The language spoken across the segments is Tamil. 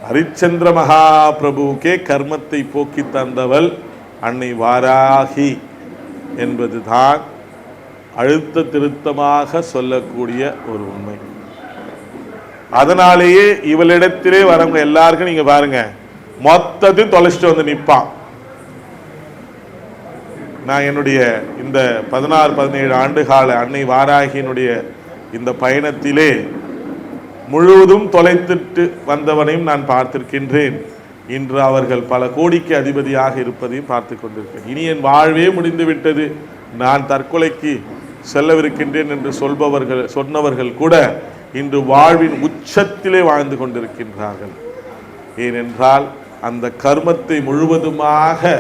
ஹரிச்சந்திர மகாபிரபுக்கே கர்மத்தை போக்கி தந்தவள் அன்னை வாராகி என்பதுதான் அழுத்த திருத்தமாக சொல்லக்கூடிய ஒரு உண்மை. அதனாலேயே இவளிடத்திலே வரவங்க எல்லாருக்கும் நீங்க பாருங்க, மொத்தத்தையும் தொலைச்சிட்டு வந்து நிற்பான். நான் என்னுடைய இந்த 16-17 ஆண்டு கால அன்னை வாராகியினுடைய இந்த பயணத்திலே முழுவதும் தொலைத்துட்டு வந்தவனையும் நான் பார்த்திருக்கின்றேன். இன்று அவர்கள் பல கோடிக்கு அதிபதியாக இருப்பதையும் பார்த்து கொண்டிருக்கிறேன். இனி என் வாழ்வே முடிந்து விட்டது, நான் தற்கொலைக்கு செல்லவிருக்கின்றேன் என்று சொன்னவர்கள் கூட இன்று வாழ்வின் உச்சத்திலே வாழ்ந்து கொண்டிருக்கின்றார்கள். ஏனென்றால் அந்த கர்மத்தை முழுவதுமாக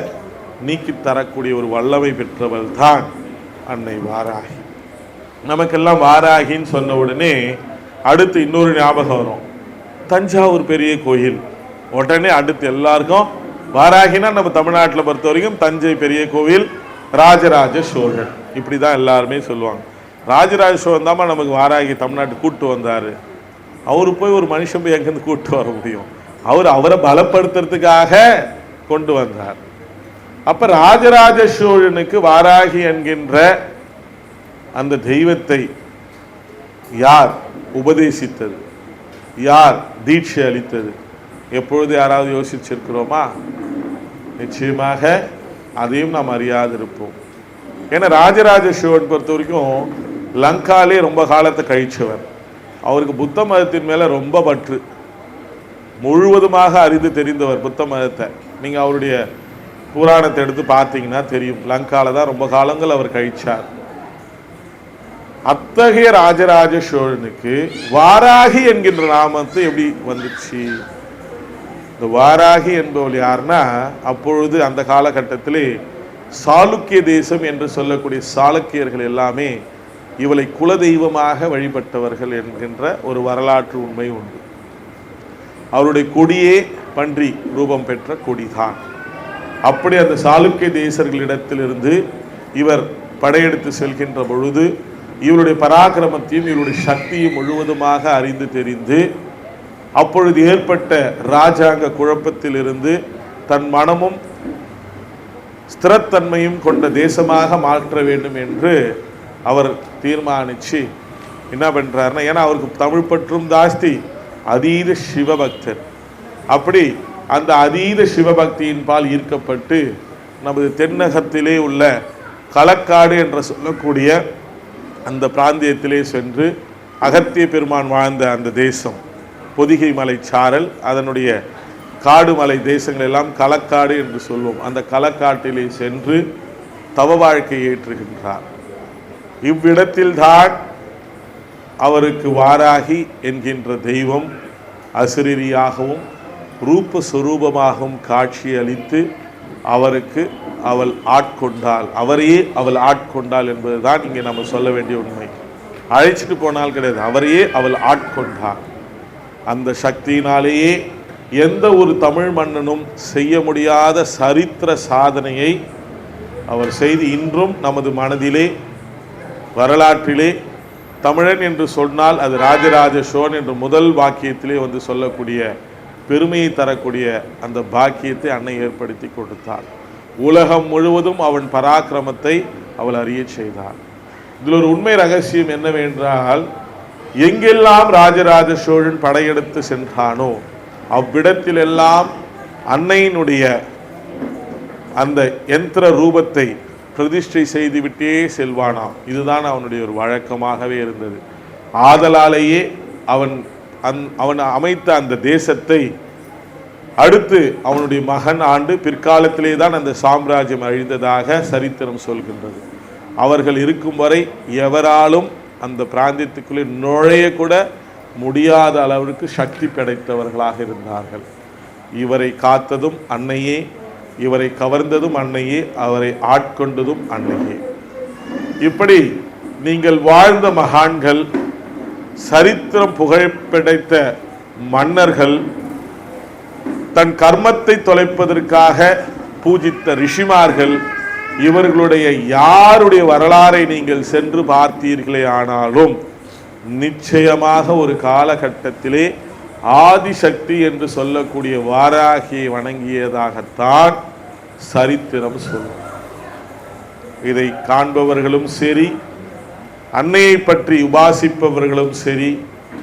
நீக்கி தரக்கூடிய ஒரு வல்லமை பெற்றவள் தான் அன்னை வாராகி. நமக்கெல்லாம் வாராகின்னு சொன்ன உடனே அடுத்து இன்னொரு ஞாபகம் வரும், தஞ்சாவூர் பெரிய கோயில். உடனே அடுத்து எல்லாருக்கும் வாராகினா நம்ம தமிழ்நாட்டில் பொறுத்த வரைக்கும் தஞ்சை பெரிய கோவில், ராஜராஜ சோழன், இப்படி தான் எல்லாருமே சொல்லுவாங்க. ராஜராஜ சோழன் தான் நமக்கு வாராகி தமிழ்நாட்டு கூட்டு வந்தார். அவரு போய் ஒரு மனுஷன் போய் எங்கேருந்து கூட்டு வர முடியும்? அவரை பலப்படுத்துறதுக்காக கொண்டு வந்தார். அப்ப ராஜராஜ சோழனுக்கு வாராகி என்கின்ற அந்த தெய்வத்தை யார் உபதேசித்தது, யார் தீட்சை அளித்தது, எப்பொழுது யாராவது யோசிச்சிருக்கிறோமா? நிச்சயமாக அதையும் நாம் அறியாது இருப்போம். ஏன்னா ராஜராஜ சோழன் பொறுத்த வரைக்கும் லங்காலே ரொம்ப காலத்தை கழிச்சவர். அவருக்கு புத்த மதத்தின் மேல ரொம்ப பற்று, முழுவதுமாக அறிந்து தெரிந்தவர் புத்த மதத்தை. நீங்க அவருடைய புராணத்தை எடுத்து பார்த்தீங்கன்னா தெரியும், லங்கால தான் ரொம்ப காலங்கள் அவர் கழிச்சார். அத்தகைய ராஜராஜ சோழனுக்கு வாராகி என்கின்ற நாமத்தை எப்படி வந்துச்சு? இந்த வாராகி என்பவள் யாருன்னா, அப்பொழுது அந்த காலகட்டத்திலே சாளுக்கிய தேசம் என்று சொல்லக்கூடிய சாளுக்கியர்கள் எல்லாமே இவளை குலதெய்வமாக வழிபட்டவர்கள் என்கின்ற ஒரு வரலாற்று உண்மை உண்டு. அவருடைய கொடியே பன்றி ரூபம் பெற்ற கொடிதான். அப்படி அந்த சாளுக்கிய தேசர்களிடத்திலிருந்து இவர் படையெடுத்து செல்கின்ற பொழுது இவருடைய பராக்கிரமத்தையும் இவருடைய சக்தியும் முழுவதுமாக அறிந்து தெரிந்து அப்பொழுது ஏற்பட்ட இராஜாங்க குழப்பத்தில் இருந்து தன் மனமும் ஸ்திரத்தன்மையும் கொண்ட தேசமாக மாற்ற வேண்டும் என்று அவர் தீர்மானிச்சு என்ன பண்றாருன்னா, ஏன்னா அவருக்கு தமிழ் பற்றும் ஜாஸ்தி, அதீத சிவபக்தர். அப்படி அந்த அதீத சிவபக்தியின் பால் ஈர்க்கப்பட்டு நமது தென்னகத்திலே உள்ள களக்காடு என்று சொல்லக்கூடிய அந்த பிராந்தியத்திலே சென்று அகத்திய பெருமான் வாழ்ந்த அந்த தேசம் பொதிகை மலை சாரல், அதனுடைய காடு மலை தேசங்கள் எல்லாம் களக்காடு என்று சொல்வோம். அந்த களக்காட்டிலே சென்று தவ வாழ்க்கை ஏற்றுகின்றார். இவ்விடத்தில்தான் அவருக்கு வாராகி என்கின்ற தெய்வம் அசிரியாகவும் ரூபஸ்வரூபமாகவும் காட்சி அளித்து அவருக்கு அவள் ஆட்கொண்டாள், அவரையே அவள் ஆட்கொண்டாள் என்பதுதான் இங்கே நம்ம சொல்ல வேண்டிய உண்மை. அழைச்சிட்டு போனால் கிடையாது, அவரையே அவள் ஆட்கொண்டாள். அந்த சக்தியினாலேயே எந்த ஒரு தமிழ் மன்னனும் செய்ய முடியாத சரித்திர சாதனையை அவர் செய்து இன்றும் நமது மனதிலே வரலாற்றிலே தமிழன் என்று சொன்னால் அது ராஜராஜ சோழன் என்று முதல் வாக்கியத்திலே வந்து சொல்லக்கூடிய பெருமையை தரக்கூடிய அந்த பாக்கியத்தை அன்னை ஏற்படுத்தி கொடுத்தாள். உலகம் முழுவதும் அவன் பராக்கிரமத்தை அவள் அறிய செய்தாள். இதில் ஒரு உண்மை ரகசியம் என்னவென்றால், எங்கெல்லாம் ராஜராஜ சோழன் படையெடுத்து சென்றானோ அவ்விடத்திலெல்லாம் அன்னையினுடைய அந்த யந்திர ரூபத்தை பிரதிஷ்டை செய்துவிட்டே செல்வானாம். இதுதான் அவனுடைய ஒரு வழக்கமாகவே இருந்தது. ஆதலாலேயே அவன் அமைத்த அந்த தேசத்தை அடுத்து அவனுடைய மகன் ஆண்டு பிற்காலத்திலே தான் அந்த சாம்ராஜ்யம் அழிந்ததாக சரித்திரம் சொல்கின்றது. அவர்கள் இருக்கும் வரை எவராலும் அந்த பிராந்தியத்துக்குள்ளே நுழைய கூட முடியாத அளவிற்கு சக்தி படைத்தவர்களாக இருந்தார்கள். இவரை காத்ததும் அன்னையே, இவரை கவர்ந்ததும் அன்னையே, அவரை ஆட்கொண்டதும் அன்னையே. இப்படி நீங்கள் வாழ்ந்த மகான்கள், சரித்திரம் புகழ்பெடைத்த மன்னர்கள், தன் கர்மத்தை தொலைப்பதற்காக பூஜித்த ரிஷிமார்கள், இவர்களுடைய யாருடைய வரலாறை நீங்கள் சென்று பார்த்தீர்களே ஆனாலும் நிச்சயமாக ஒரு காலகட்டத்திலே ஆதிசக்தி என்று சொல்லக்கூடிய வாராகியை வணங்கியதாகத்தான் சரித்திரம் சொல்லும். இதை காண்பவர்களும் சரி, அன்னையை பற்றி உபாசிப்பவர்களும் சரி,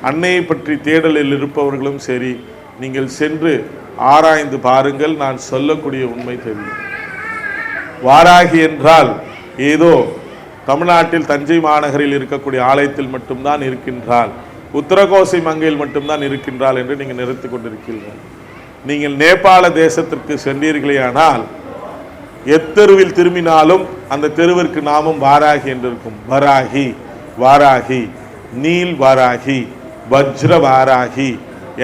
அன்னையை பற்றி தேடலில் இருப்பவர்களும் சரி, நீங்கள் சென்று ஆராய்ந்து பாருங்கள். நான் சொல்லக்கூடிய உண்மை தெரியும். வாராகி என்றால் ஏதோ தமிழ்நாட்டில் தஞ்சை மாநகரில் இருக்கக்கூடிய ஆலயத்தில் மட்டும்தான் இருக்கின்றாள், உத்தரகோசை மங்கையில் மட்டும்தான் இருக்கின்றாள் என்று நீங்கள் நிறுத்திக் கொண்டிருக்கிறீர்கள். நீங்கள் நேபாள தேசத்திற்கு சென்றீர்களேயானால் எத்தெருவில் திரும்பினாலும் அந்த தெருவிற்கு நாமும் வாராகி என்று இருக்கும். வராகி, வாராகி, நீல் வாராகி, வஜ்ர வாராகி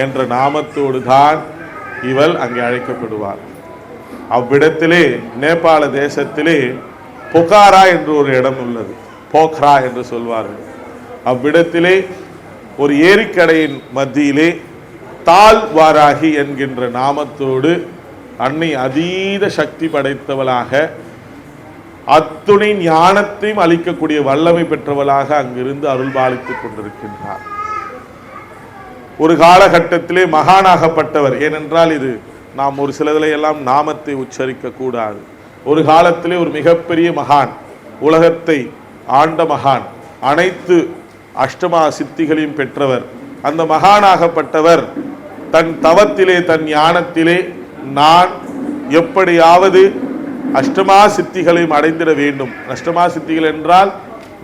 என்ற நாமத்தோடு தான் இவள் அங்கே அழைக்கப்படுவார். அவ்விடத்திலே நேபாள தேசத்திலே பொகாரா என்று ஒரு இடம் உள்ளது. போக்ரா என்று சொல்வார்கள். அவ்விடத்திலே ஒரு ஏரிக்கடையின் மத்தியிலே தால் வாராகி என்கின்ற நாமத்தோடு அன்னை அதீத சக்தி படைத்தவளாக, அத்துணை ஞானத்தையும் அளிக்கக்கூடிய வல்லமை பெற்றவளாக அங்கிருந்து அருள்பாலித்துக் கொண்டிருக்கின்றார். ஒரு காலகட்டத்திலே மகானாகப்பட்டவர், ஏனென்றால் இது நாம் ஒரு சிலதிலே எல்லாம் நாமத்தை உச்சரிக்க கூடாது. ஒரு காலத்திலே ஒரு மிகப்பெரிய மகான், உலகத்தை ஆண்ட மகான், அனைத்து அஷ்டமா சித்திகளையும் பெற்றவர். அந்த மகானாகப்பட்டவர் தன் தவத்திலே, தன் ஞானத்திலே, நான் எப்படியாவது அஷ்டமா சித்திகளையும் அடைந்திட வேண்டும். அஷ்டமா சித்திகள் என்றால்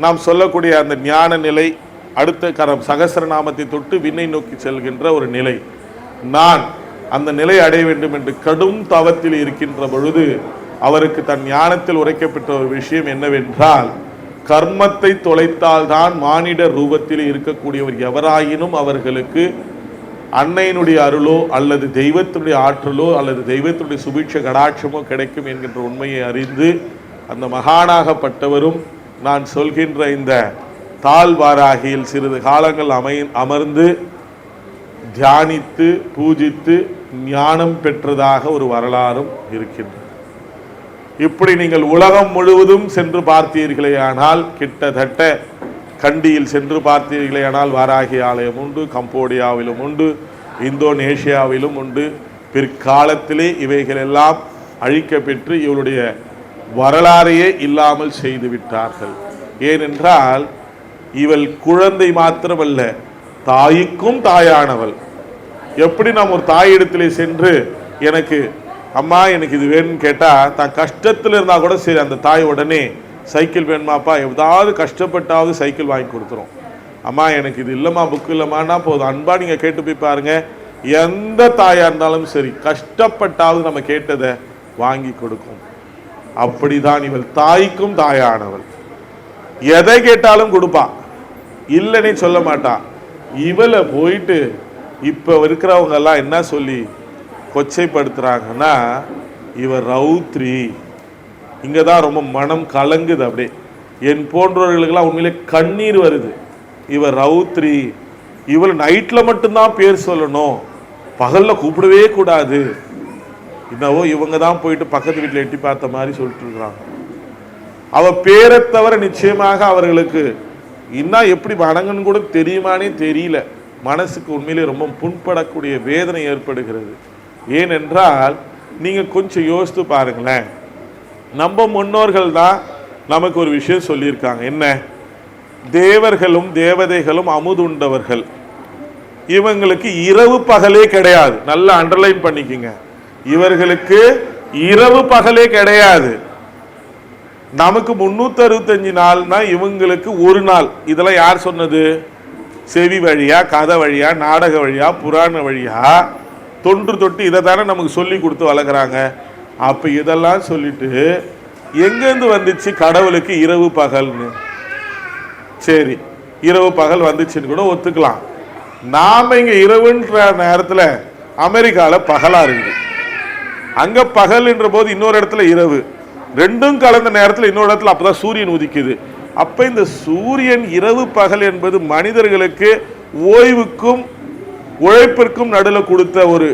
நாம் சொல்லக்கூடிய அந்த ஞான நிலை, அடுத்த கரம் சகஸ்ரநாமத்தை தொட்டு விண்ணை நோக்கி செல்கின்ற ஒரு நிலை. நான் அந்த நிலை அடைய வேண்டும் என்று கடும் தவத்தில் இருக்கின்ற பொழுது அவருக்கு தன் ஞானத்தில் உரைக்கப்பட்ட ஒரு விஷயம் என்னவென்றால், கர்மத்தை தொலைத்தால்தான் மானிட ரூபத்தில் இருக்கக்கூடியவர் எவராயினும் அவர்களுக்கு அன்னையினுடைய அருளோ அல்லது தெய்வத்தினுடைய ஆற்றலோ அல்லது தெய்வத்தினுடைய சுபீட்ச கடாட்சமோ கிடைக்கும் என்கின்ற உண்மையை அறிந்து அந்த மகானாகப்பட்டவரும் நான் சொல்கின்ற இந்த தாழ்வாராகியில் சிறிது காலங்கள் அமர்ந்து தியானித்து பூஜித்து ஞானம் பெற்றதாக ஒரு வரலாறும் இருக்கின்றது. இப்படி நீங்கள் உலகம் முழுவதும் சென்று பார்த்தீர்களேயானால், கிட்டத்தட்ட கண்டியில் சென்று பார்த்தீர்களேயானால் வாராகி ஆலயம் உண்டு, கம்போடியாவிலும் உண்டு, இந்தோனேஷியாவிலும் உண்டு. பிற்காலத்திலே இவைகளெல்லாம் அழிக்கப்பெற்று இவருடைய வரலாறையே இல்லாமல் செய்து விட்டார்கள். ஏனென்றால் இவள் குழந்தை மாத்திரமல்ல, தாய்க்கும் தாயானவள். எப்படி நாம் ஒரு தாயிடத்திலே சென்று எனக்கு அம்மா எனக்கு இது வேணும்னு கேட்டால், தான் கஷ்டத்தில் இருந்தால் கூட சரி அந்த தாய் உடனே சைக்கிள் வேணுமாப்பா, எதாவது கஷ்டப்பட்டாவது சைக்கிள் வாங்கி கொடுத்துரும். அம்மா எனக்கு இது இல்லைம்மா, புக்கு இல்லைம்மான்னா போதும், அன்பா நீங்கள் கேட்டு போய் பாருங்க, எந்த தாயாக இருந்தாலும் சரி கஷ்டப்பட்டாவது நம்ம கேட்டதை வாங்கி கொடுக்கும். அப்படிதான் இவள் தாய்க்கும் தாயானவள். எதை கேட்டாலும் கொடுப்பா, இல்லைன்னே சொல்ல மாட்டா. இவளை போயிட்டு இப்போ இருக்கிறவங்க எல்லாம் என்ன சொல்லி கொச்சைப்படுத்துறாங்கன்னா, இவர் ரவுத்ரி. இங்கே தான் ரொம்ப மனம் கலங்குது. அப்படியே என் போன்றவர்களுக்கெல்லாம் உண்மையிலே கண்ணீர் வருது. இவர் ரவுத்ரி, இவள் நைட்டில் மட்டும்தான் பேர் சொல்லணும், பகலில் கூப்பிடவே கூடாது. என்னவோ இவங்க தான் போயிட்டு பக்கத்து வீட்டில் எட்டி பார்த்த மாதிரி சொல்லிட்டு இருக்கிறாங்க. அவ பேரை தவிர நிச்சயமாக அவர்களுக்கு இன்னும் எப்படி வணங்கன்னு கூட தெரியுமானே தெரியல. மனசுக்கு உண்மையிலே ரொம்ப புண்படக்கூடிய வேதனை ஏற்படுகிறது. ஏனென்றால் நீங்கள் கொஞ்சம் யோசித்து பாருங்களேன், நம்ம முன்னோர்கள் தான் நமக்கு ஒரு விஷயம் சொல்லியிருக்காங்க. என்ன? தேவர்களும் தேவதைகளும் அமுதுண்டவர்கள். இவங்களுக்கு இரவு பகலே கிடையாது. நல்லா அண்டர்லைன் பண்ணிக்கங்க, இவர்களுக்கு இரவு பகலே கிடையாது. நமக்கு 365 நாள்னா இவங்களுக்கு ஒரு நாள். இதெல்லாம் யார் சொன்னது? செவி வழியா, கதை வழியா, நாடக வழியா, புராண வழியா, தொன்று தொட்டு இதை தானே நமக்கு சொல்லி கொடுத்து வளர்க்குறாங்க. அப்போ இதெல்லாம் சொல்லிட்டு எங்கேருந்து வந்துச்சு கடவுளுக்கு இரவு பகல்னு? சரி, இரவு பகல் வந்துச்சுன்னு கூட ஒத்துக்கலாம். நாம் இங்கே இரவுன்ற நேரத்தில் அமெரிக்காவில் பகலாக இருக்குது, அங்கே பகல்ன்ற போது இன்னொரு இடத்துல இரவு, ரெண்டும் கலந்த நேரத்தில் இன்னொரு இடத்துல அப்போ தான் சூரியன் உதிக்குது. அப்போ இந்த சூரியன் இரவு பகல் என்பது மனிதர்களுக்கு ஓய்வுக்கும் உழைப்பிற்கும் நடுவில் கொடுத்த ஒரு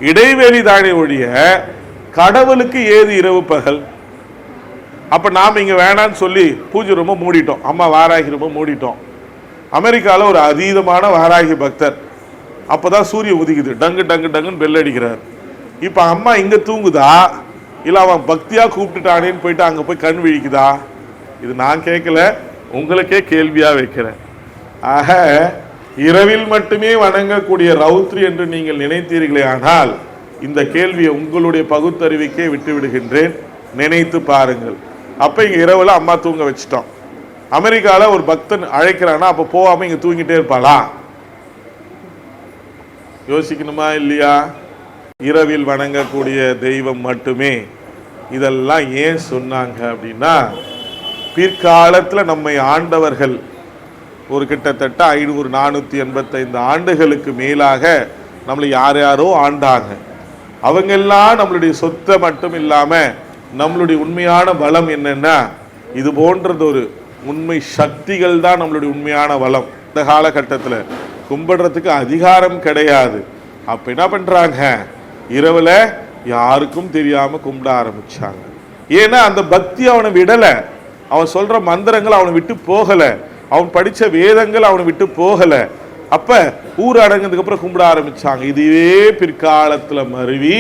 இடைவெளி தானே ஒழிய கடவுளுக்கு ஏது இரவு பகல்? அப்போ நாம் இங்கே வேணான்னு சொல்லி பூஜை ரொம்ப மூடிட்டோம், அம்மா வாராகி ரொம்ப மூடிட்டோம். அமெரிக்காவில் ஒரு அதீதமான வாராகி பக்தர் அப்பதான் சூரியன் உதிக்குது, டங்கு டங்கு டங்குன்னு பெல் அடிக்கிறார். இப்ப அம்மா இங்க தூங்குதா இல்ல அவன் பக்தியா கூப்பிட்டுட்டானேன்னு போயிட்டு அங்க போய் கண் விழிக்குதா? இது நான் கேட்கல, உங்களுக்கே கேள்வியா வைக்கிறேன். ஆக இரவில் மட்டுமே வணங்கக்கூடிய ரௌத்ரி என்று நீங்கள் நினைத்தீர்களே, ஆனால் இந்த கேள்வியை உங்களுடைய பகுத்தறிவுக்கே விட்டு விடுகின்றேன், நினைத்து பாருங்கள். அப்ப இங்க இரவுல அம்மா தூங்க வச்சுட்டோம். அமெரிக்கால ஒரு பக்தன் அழைக்கிறான்னா அப்ப போகாம இங்க தூங்கிட்டே இருப்பாளா? யோசிக்கணுமா இல்லையா? இரவில் வணங்கக்கூடிய தெய்வம் மட்டுமே. இதெல்லாம் ஏன் சொன்னாங்க அப்படின்னா, பிற்காலத்தில் நம்மை ஆண்டவர்கள் ஒரு கிட்டத்தட்ட 500-485 ஆண்டுகளுக்கு மேலாக நம்மளை யார் யாரோ ஆண்டாங்க. அவங்க எல்லாம் நம்மளுடைய சொத்தை மட்டும் இல்லாம நம்மளுடைய உண்மையான பலம் என்னன்னா, இது போன்றது ஒரு உண்மை சக்திகள் தான் நம்மளுடைய உண்மையான பலம். இந்த காலகட்டத்தில் கும்பிடுறதுக்கு அதிகாரம் கிடையாது. அப்ப என்ன பண்றாங்க, இரவுல யாருக்கும் தெரியாம கும்பிட ஆரம்பிச்சாங்க. ஏன்னா அந்த பக்தி அவனை விடல, அவன் சொல்ற மந்திரங்கள் அவனை விட்டு போகல, அவன் படிச்ச வேதங்கள் அவனை விட்டு போகல. அப்ப ஊர் அடங்கினதுக்கு அப்புறம் கும்பிட ஆரம்பிச்சாங்க. இதுவே பிற்காலத்துல மருவி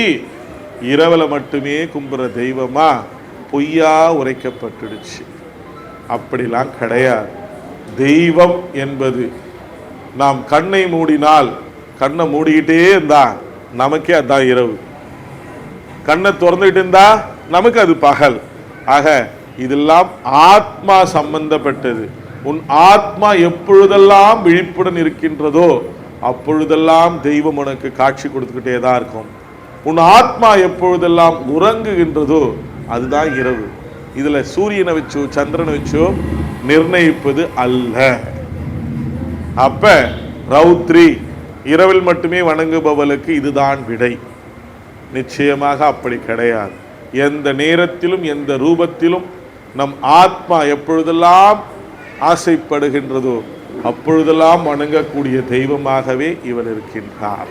இரவுல மட்டுமே கும்பிடுற தெய்வமா பொய்யா உரைக்கப்பட்டுடுச்சு. அப்படிலாம் கிடையாது. தெய்வம் என்பது நாம் கண்ணை மூடினால், கண்ணை மூடிக்கிட்டே இருந்தா நமக்கே அதான் இரவு, கண்ணை திறந்துகிட்டு இருந்தா நமக்கு அது பகல். ஆக இதெல்லாம் ஆத்மா சம்பந்தப்பட்டது. உன் ஆத்மா எப்பொழுதெல்லாம் விழிப்புடன் இருக்கின்றதோ அப்பொழுதெல்லாம் தெய்வம் உனக்கு காட்சி கொடுத்துக்கிட்டே தான் இருக்கும். உன் ஆத்மா எப்பொழுதெல்லாம் உறங்குகின்றதோ அதுதான் இரவு. இதுல சூரியனை வச்சோ சந்திரனை வச்சோ நிர்ணயிப்பது அல்ல. அப்ப ரௌத்ரி இரவில் மட்டுமே வணங்குபவளுக்கு இதுதான் விடை. நிச்சயமாக அப்படி கிடையாது. எந்த நேரத்திலும் எந்த ரூபத்திலும் நம் ஆத்மா எப்பொழுதெல்லாம் ஆசைப்படுகின்றதோ அப்பொழுதெல்லாம் வணங்கக்கூடிய தெய்வமாகவே இவர் இருக்கின்றார்.